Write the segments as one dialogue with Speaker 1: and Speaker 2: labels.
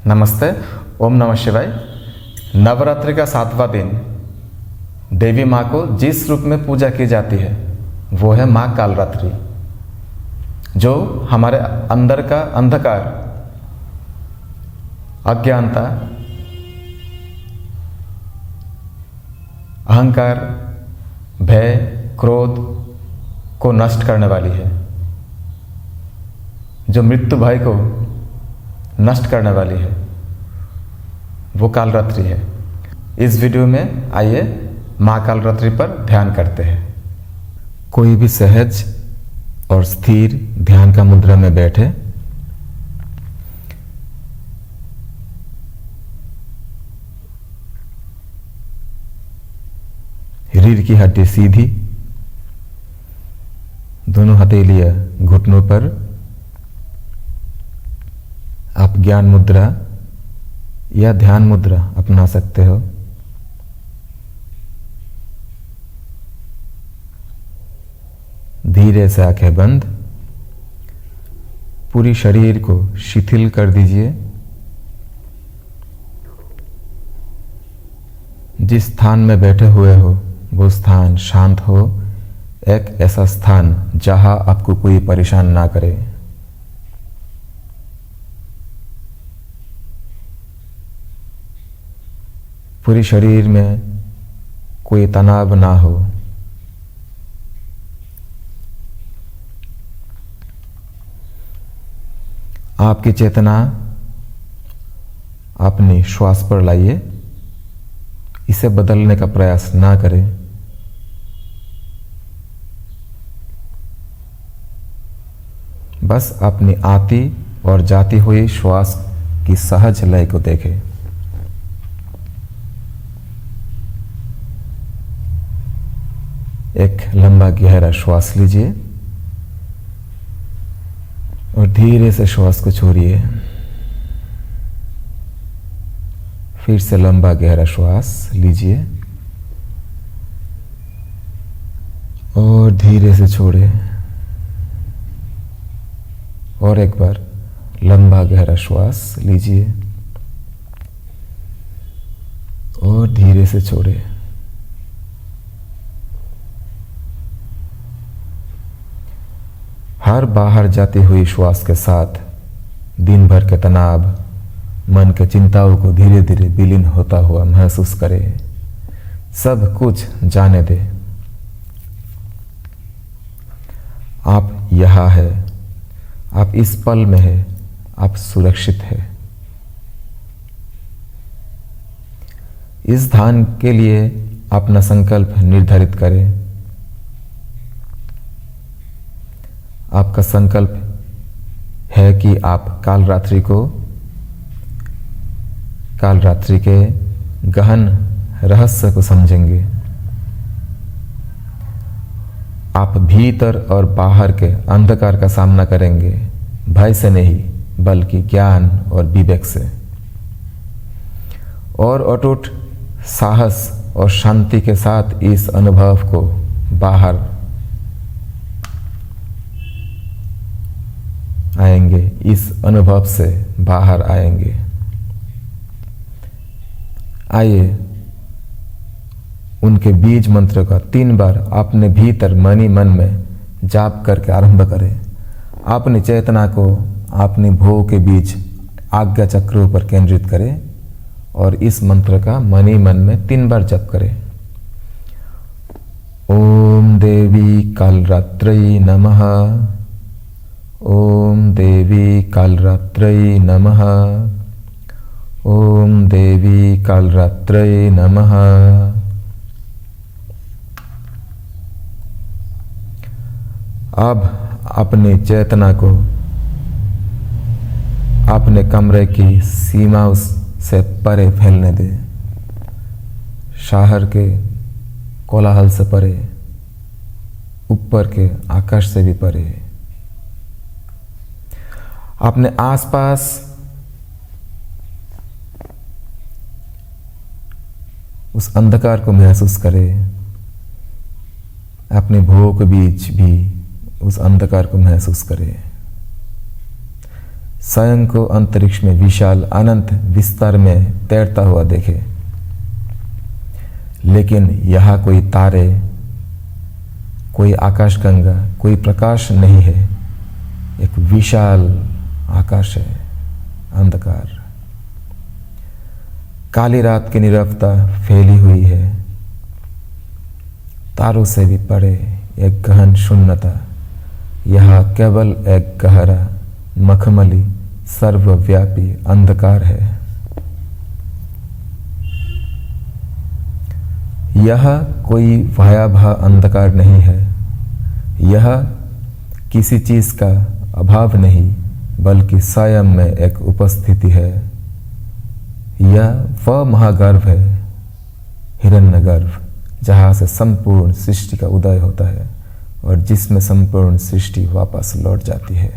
Speaker 1: नमस्ते। ओम नमः शिवाय। नवरात्रि का 7वां दिन देवी माँ को जिस रूप में पूजा की जाती है वो है माँ कालरात्रि, जो हमारे अंदर का अंधकार, अज्ञानता, अहंकार, भय, क्रोध को नष्ट करने वाली है, जो मृत्यु भय को नष्ट करने वाली है, वो कालरात्रि है। इस वीडियो में आइए माँ कालरात्रि पर ध्यान करते हैं। कोई भी सहज और स्थिर ध्यान का मुद्रा में बैठे। रीढ़ की हड्डी सीधी, दोनों हथेलियां घुटनों पर। आप ज्ञान मुद्रा या ध्यान मुद्रा अपना सकते हो। धीरे से आंखें बंद, पूरी शरीर को शिथिल कर दीजिए। जिस स्थान में बैठे हुए हो वो स्थान शांत हो, एक ऐसा स्थान जहां आपको कोई परेशान ना करे। पूरी शरीर में कोई तनाव ना हो। आपकी चेतना अपनी श्वास पर लाइए, इसे बदलने का प्रयास ना करें। बस अपनी आती और जाती हुई श्वास की सहज लय को देखें। एक लंबा गहरा श्वास लीजिए और धीरे से श्वास को छोड़िए। फिर से लंबा गहरा श्वास लीजिए और धीरे से छोड़े। और एक बार लंबा गहरा श्वास लीजिए और धीरे से छोड़े। हर बाहर जाती हुई श्वास के साथ दिन भर के तनाव, मन के चिंताओं को धीरे धीरे विलीन होता हुआ महसूस करें। सब कुछ जाने दे। आप यहाँ है, आप इस पल में है, आप सुरक्षित है। इस ध्यान के लिए अपना संकल्प निर्धारित करें। आपका संकल्प है कि आप कालरात्रि के गहन रहस्य को समझेंगे। आप भीतर और बाहर के अंधकार का सामना करेंगे, भय से नहीं बल्कि ज्ञान और विवेक से। और अटूट साहस और शांति के साथ इस अनुभव को बाहर आएंगे, इस अनुभव से बाहर आएंगे। आइए उनके बीज मंत्र का 3 बार अपने भीतर मनी मन में जाप करके आरंभ करें। अपनी चेतना को अपने भोग के बीच आज्ञा चक्रों पर केंद्रित करें और इस मंत्र का मनी मन में 3 बार जप करें। ओम देवी कालरात्रै नमः। ओम देवी कालरात्रै नमः। ओम देवी कालरात्रै नमः। अब अपनी चेतना को अपने कमरे की सीमा से परे फैलने दे। शहर के कोलाहल से परे, ऊपर के आकाश से भी परे। अपने आसपास उस अंधकार को महसूस करें। अपने भोग के बीच भी उस अंधकार को महसूस करें। स्वयं को अंतरिक्ष में विशाल अनंत विस्तार में तैरता हुआ देखे, लेकिन यहाँ कोई तारे, कोई आकाशगंगा, कोई प्रकाश नहीं है। एक विशाल आकाश है, अंधकार। काली रात की नीरवता फैली हुई है। तारों से भी परे एक गहन शून्यता। यहाँ केवल एक गहरा मखमली सर्वव्यापी अंधकार है। यह कोई भयावह अंधकार नहीं है। यह किसी चीज का अभाव नहीं, बल्कि स्वयं में एक उपस्थिति है। यह वह महागर्भ है, हिरण्यगर्भ, जहाँ से संपूर्ण सृष्टि का उदय होता है और जिसमें संपूर्ण सृष्टि वापस लौट जाती है।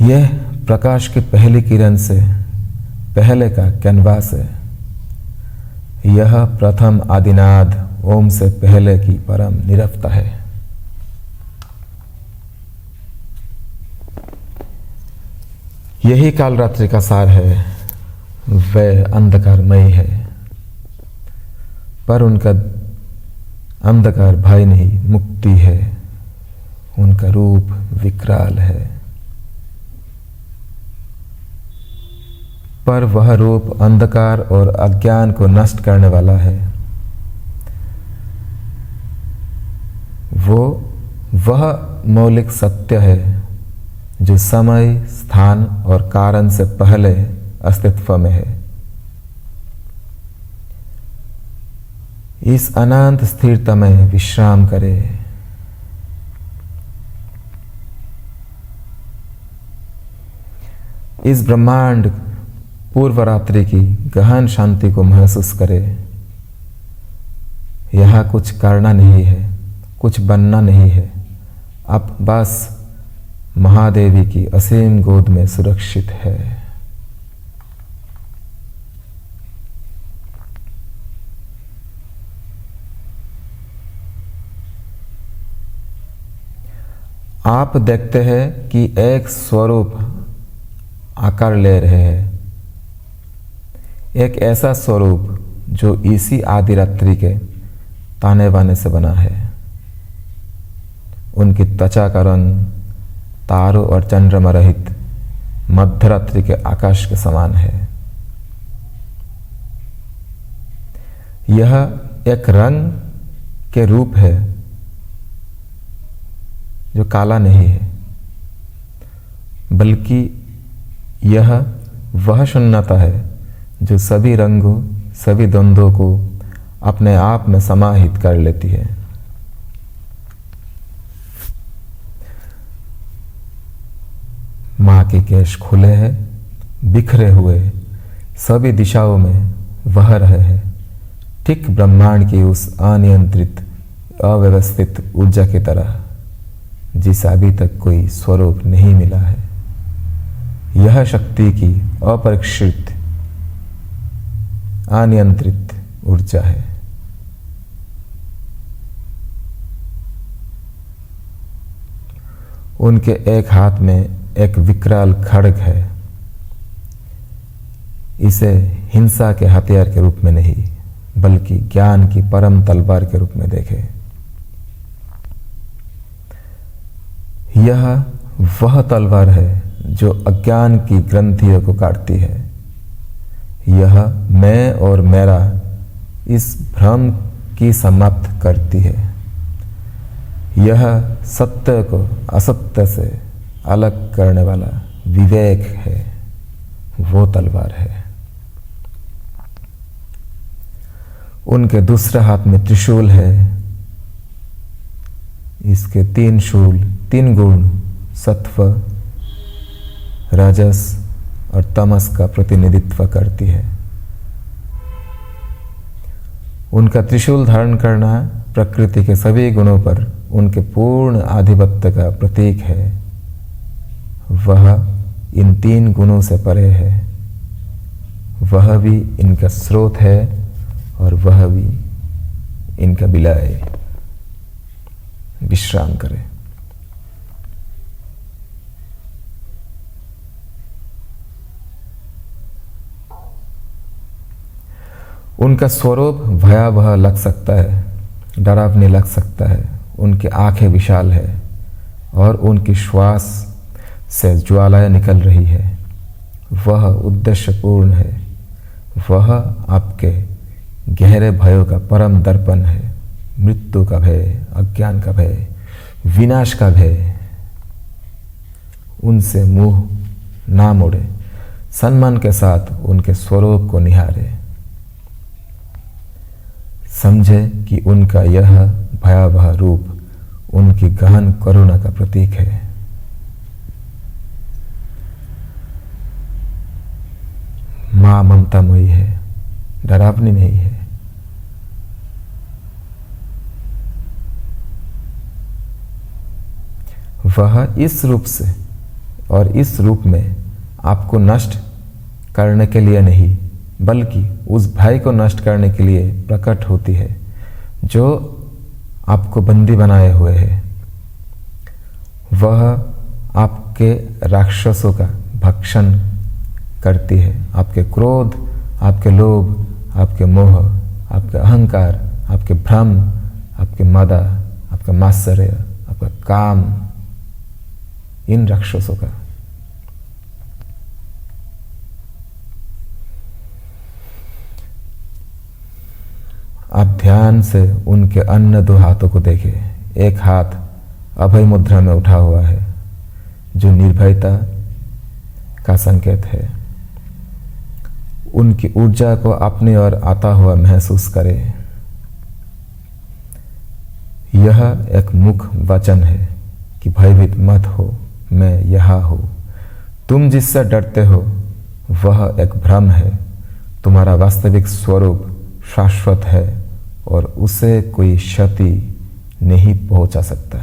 Speaker 1: यह प्रकाश की पहली किरण से पहले का कैनवास है। यह प्रथम आदिनाद ओम से पहले की परम निरवता है। यही कालरात्रि का सार है। वह अंधकारमय है, पर उनका अंधकार भय नहीं, मुक्ति है। उनका रूप विकराल है, पर वह रूप अंधकार और अज्ञान को नष्ट करने वाला है। वह मौलिक सत्य है जो समय, स्थान और कारण से पहले अस्तित्व में है। इस अनंत स्थिरता में विश्राम करे। इस ब्रह्मांड पूर्व रात्रि की गहन शांति को महसूस करे। यहाँ कुछ करना नहीं है, कुछ बनना नहीं है। अब बस महादेवी की असीम गोद में सुरक्षित है। आप देखते हैं कि एक स्वरूप आकार ले रहे हैं, एक ऐसा स्वरूप जो इसी आदि रात्रि के ताने बाने से बना है। उनकी त्वचा का रंग तारों और चंद्रमा रहित मध्यरात्रि के आकाश के समान है। यह एक रंग के रूप है जो काला नहीं है, बल्कि यह वह शून्यता है जो सभी रंगों, सभी द्वंद्वों को अपने आप में समाहित कर लेती है। माँ के केश खुले हैं, बिखरे हुए सभी दिशाओं में बह रहे हैं, ठीक ब्रह्मांड की उस अनियंत्रित अव्यवस्थित ऊर्जा की तरह जिसे अभी तक कोई स्वरूप नहीं मिला है। यह शक्ति की अपरिष्कृत अनियंत्रित ऊर्जा है। उनके एक हाथ में एक विकराल खड्ग है। इसे हिंसा के हथियार के रूप में नहीं, बल्कि ज्ञान की परम तलवार के रूप में देखें। यह वह तलवार है जो अज्ञान की ग्रंथियों को काटती है। यह मैं और मेरा इस भ्रम की समाप्त करती है। यह सत्य को असत्य से अलग करने वाला विवेक है, वो तलवार है। उनके दूसरे हाथ में त्रिशूल है। इसके 3 शूल 3 गुण सत्व, रजस और तमस का प्रतिनिधित्व करती है। उनका त्रिशूल धारण करना प्रकृति के सभी गुणों पर उनके पूर्ण आधिपत्य का प्रतीक है। वह इन 3 गुणों से परे है। वह भी इनका स्रोत है और वह भी इनका विलय। विश्राम करें। उनका स्वरूप भयावह लग सकता है, डरावनी लग सकता है। उनकी आंखें विशाल है और उनकी श्वास से ज्वालाएं निकल रही है। वह उद्देश्यपूर्ण है। वह आपके गहरे भयों का परम दर्पण है। मृत्यु का भय, अज्ञान का भय, विनाश का भय। उनसे मुंह ना मोड़े, सम्मान के साथ उनके स्वरूप को निहारे। समझे कि उनका यह भयावह रूप उनकी गहन करुणा का प्रतीक है। मां ममतामयी है, डरावनी नहीं है। वह इस रूप से और इस रूप में आपको नष्ट करने के लिए नहीं, बल्कि उस भय को नष्ट करने के लिए प्रकट होती है जो आपको बंदी बनाए हुए है। वह आपके राक्षसों का भक्षण करती है। आपके क्रोध, आपके लोभ, आपके मोह, आपके अहंकार, आपके भ्रम, आपके मदा, आपका मात्सर्य, आपका काम, इन राक्षसों का। आप ध्यान से उनके अन्य दो हाथों को देखें। एक हाथ अभय मुद्रा में उठा हुआ है जो निर्भयता का संकेत है। उनकी ऊर्जा को अपनी ओर आता हुआ महसूस करें। यह एक मुख वचन है कि भयभीत मत हो, मैं यहाँ हूँ। तुम जिससे डरते हो वह एक भ्रम है। तुम्हारा वास्तविक स्वरूप शाश्वत है और उसे कोई क्षति नहीं पहुंचा सकता।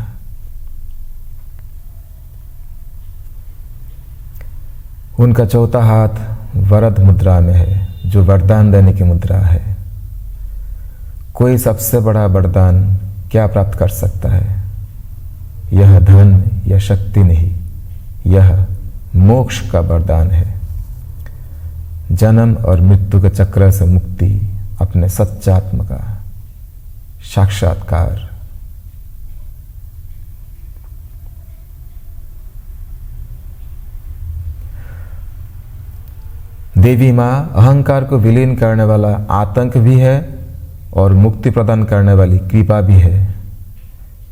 Speaker 1: उनका चौथा हाथ वरद मुद्रा में है जो वरदान देने की मुद्रा है। कोई सबसे बड़ा वरदान क्या प्राप्त कर सकता है? यह धन या शक्ति नहीं, यह मोक्ष का वरदान है। जन्म और मृत्यु के चक्र से मुक्ति, अपने सच्चात्म का साक्षात्कार। देवी मां अहंकार को विलीन करने वाला आतंक भी है और मुक्ति प्रदान करने वाली कृपा भी है।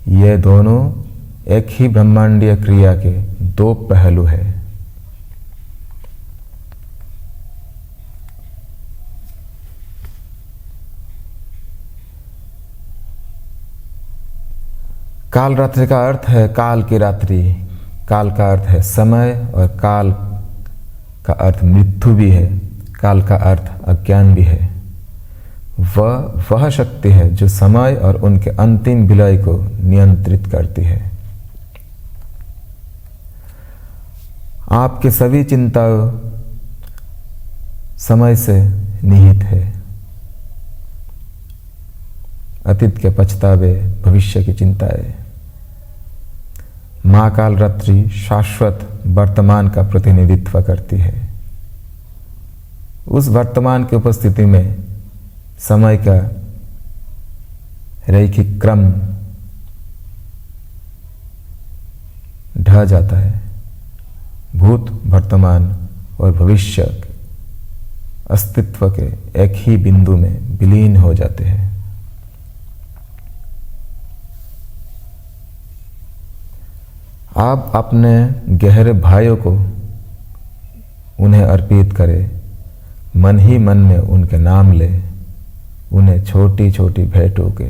Speaker 1: ये दोनों एक ही ब्रह्मांडीय क्रिया के दो पहलू हैं। काल रात्रि का अर्थ है काल की रात्रि। काल का अर्थ है समय और काल का अर्थ मृत्यु भी है। काल का अर्थ अज्ञान भी है। वह शक्ति है जो समय और उनके अंतिम विलय को नियंत्रित करती है। आपकी सभी चिंता समय से निहित है। अतीत के पछतावे, भविष्य की चिंताएं। मां काल रात्रि शाश्वत वर्तमान का प्रतिनिधित्व करती है। उस वर्तमान की उपस्थिति में समय का रैखिक क्रम ढह जाता है। भूत, वर्तमान और भविष्य अस्तित्व के एक ही बिंदु में विलीन हो जाते हैं। आप अपने गहरे भाइयों को उन्हें अर्पित करें। मन ही मन में उनके नाम ले। उन्हें छोटी छोटी भेंटों के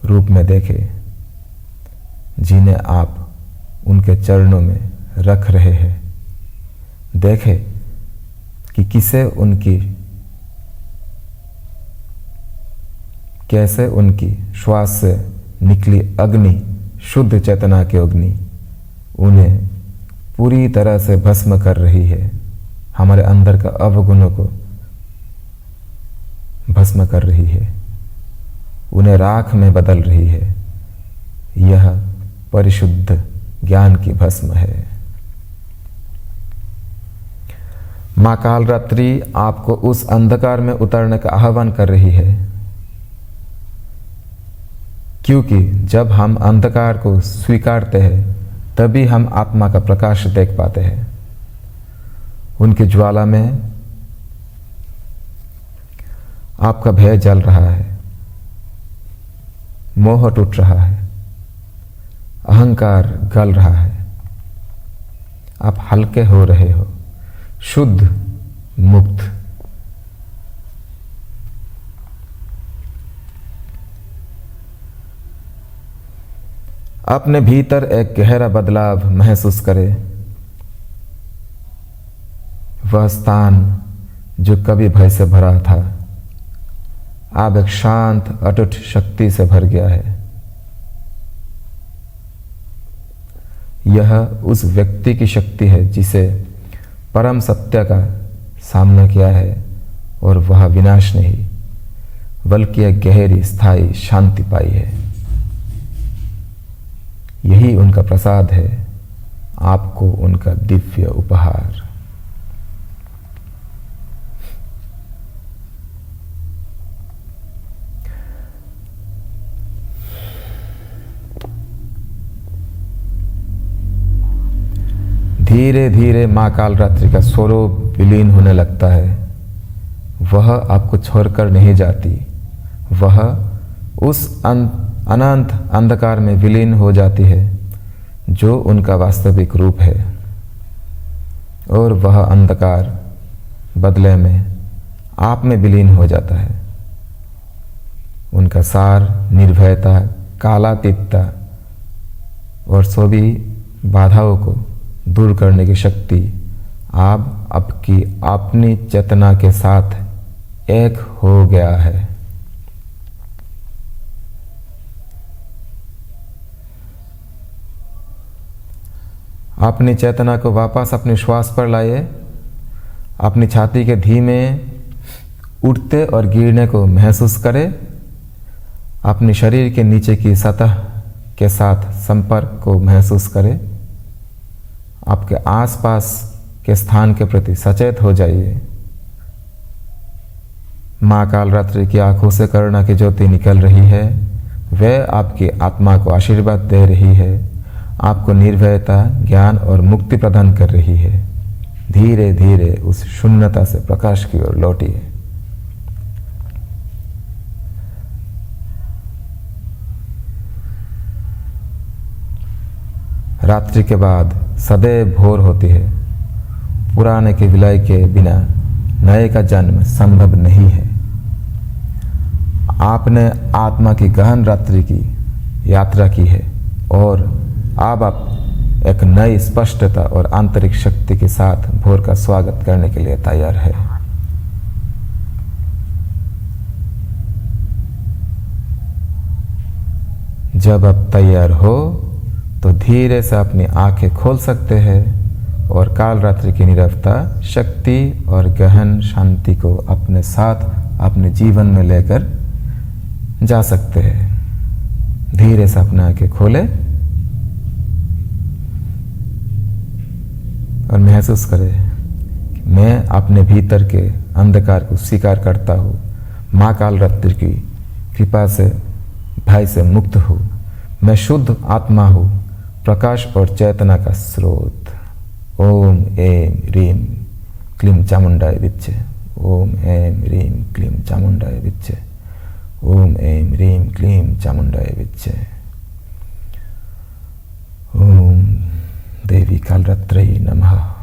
Speaker 1: रूप में देखें जिन्हें आप उनके चरणों में रख रहे हैं। देखें कि कैसे उनकी श्वास से निकली अग्नि, शुद्ध चेतना की अग्नि, उन्हें पूरी तरह से भस्म कर रही है। हमारे अंदर का अवगुणों को भस्म कर रही है, उन्हें राख में बदल रही है। यह परिशुद्ध ज्ञान की भस्म है। माँ कालरात्रि आपको उस अंधकार में उतरने का आह्वान कर रही है, क्योंकि जब हम अंधकार को स्वीकारते हैं तभी हम आत्मा का प्रकाश देख पाते हैं। उनकी ज्वाला में आपका भय जल रहा है, मोह टूट रहा है, अहंकार गल रहा है, आप हल्के हो रहे हो, शुद्ध, मुक्त। अपने भीतर एक गहरा बदलाव महसूस करें। वह स्थान जो कभी भय से भरा था, अब एक शांत अटूट शक्ति से भर गया है। यह उस व्यक्ति की शक्ति है जिसे परम सत्य का सामना किया है, और वह विनाश नहीं बल्कि एक गहरी स्थायी शांति पाई है। यही उनका प्रसाद है, आपको उनका दिव्य उपहार। धीरे धीरे माँ कालरात्रि का स्वरूप विलीन होने लगता है। वह आपको छोड़कर नहीं जाती, वह उस अनंत अंधकार में विलीन हो जाती है जो उनका वास्तविक रूप है, और वह अंधकार बदले में आप में विलीन हो जाता है। उनका सार निर्भयता, कालातीतता और सभी बाधाओं को दूर करने की शक्ति आप आपकी अपनी चेतना के साथ एक हो गया है। अपनी चेतना को वापस अपने श्वास पर लाइए। अपनी छाती के धीमे उठते और गिरने को महसूस करें। अपने शरीर के नीचे की सतह के साथ संपर्क को महसूस करें। आपके आसपास के स्थान के प्रति सचेत हो जाइए। माँ कालरात्रि की आंखों से करुणा की ज्योति निकल रही है। वह आपकी आत्मा को आशीर्वाद दे रही है, आपको निर्भयता, ज्ञान और मुक्ति प्रदान कर रही है। धीरे धीरे उस शून्यता से प्रकाश की ओर लौटिए। रात्रि के बाद सदैव भोर होती है। पुराने के विलय के बिना नए का जन्म संभव नहीं है। आपने आत्मा की गहन रात्रि की यात्रा की है, और अब आप एक नई स्पष्टता और आंतरिक शक्ति के साथ भोर का स्वागत करने के लिए तैयार है। जब आप तैयार हो तो धीरे से अपनी आंखें खोल सकते हैं और कालरात्रि की नीरवता, शक्ति और गहन शांति को अपने साथ अपने जीवन में लेकर जा सकते हैं। धीरे से अपनी आंखें खोलें और महसूस करें कि मैं अपने भीतर के अंधकार को स्वीकार करता हूँ। माँ कालरात्रि की कृपा से, भय से मुक्त हूँ। मैं शुद्ध आत्मा हूँ, प्रकाश और चेतना का स्रोत। ओम ऐं ह्रीं क्लीं चामुंडाय विच्चे। ओम ऐं ह्रीं क्लीं चामुंडाय विच्चे। ओम ऐं ह्रीं क्लीं चामुंडाय विच्चे। ओम देवी कालरात्रै नमः।